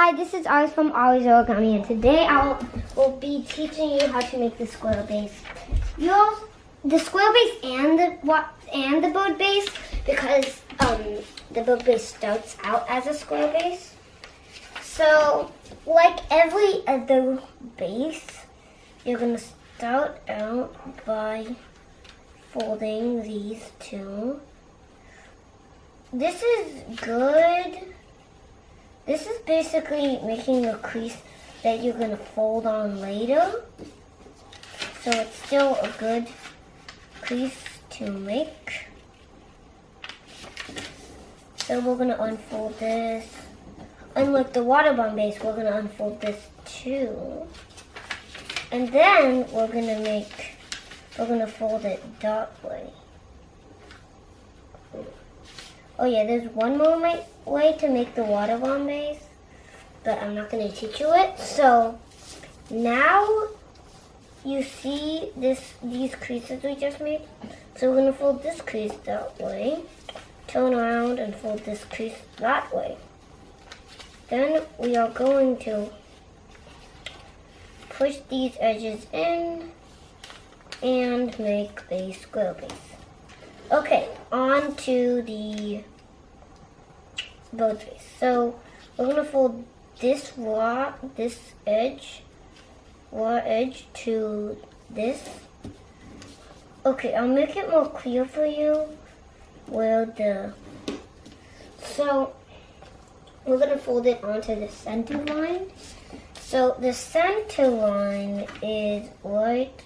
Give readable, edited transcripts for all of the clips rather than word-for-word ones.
Hi, this is Oz from Ollie's Origami, and today I will be teaching you how to make the square base. The square base and the bird base, because the bird base starts out as a square base. So, like every other base, you're gonna start out by folding these two. This is good. This is basically making a crease that you're going to fold on later. So it's still a good crease to make. So we're going to unfold this. Unlike the water bomb base, we're going to unfold this too. And then we're going to fold it that way. Oh yeah, there's one more way to make the water bomb base, but I'm not going to teach you it. So now you see these creases we just made. So we're going to fold this crease that way, turn around and fold this crease that way. Then we are going to push these edges in and make a square base. Okay, on to the bird base. So we're gonna fold this raw edge to this. Okay, I'll make it more clear for you so we're gonna fold it onto the center line. So the center line is right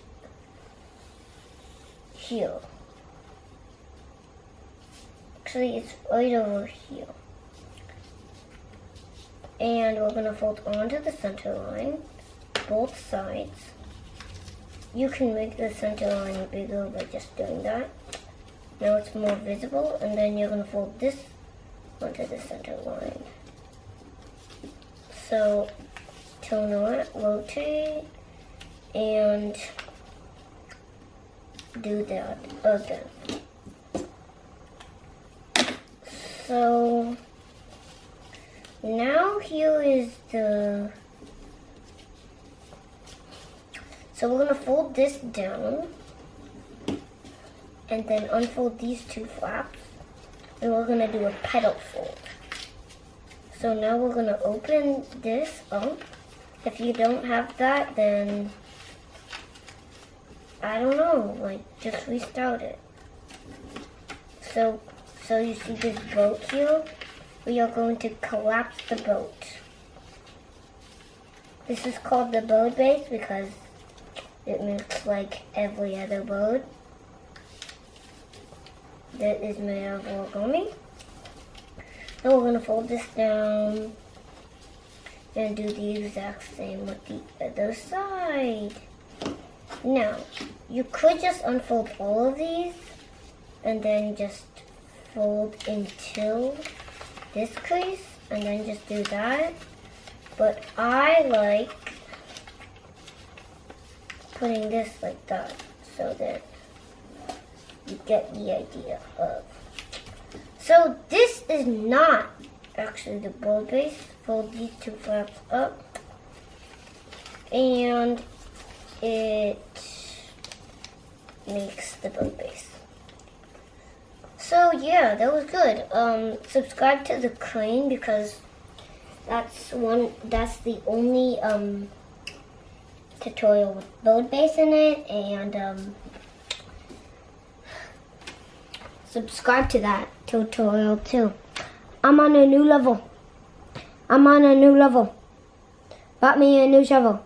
here. Actually, it's right over here. And we're going to fold onto the center line, both sides. You can make the center line bigger by just doing that. Now it's more visible, and then you're going to fold this onto the center line. So, turn around, rotate, and do that again. So now here is so we're going to fold this down and then unfold these two flaps, and we're going to do a petal fold. So now we're going to open this up. If you don't have that, then I don't know, like just restart it. So you see this boat here? We are going to collapse the boat. This is called the bird base because it looks like every other bird that is made of origami. Now we're going to fold this down and do the exact same with the other side. Now, you could just unfold all of these and then just fold into this crease and then just do that. But I like putting this like that so that you get the idea of. So this is not actually the bird base. Fold these two flaps up and it makes the bird base. So yeah, that was good. Subscribe to the crane because that's the only tutorial with bird base in it, and subscribe to that tutorial too. I'm on a new level. Bought me a new shovel.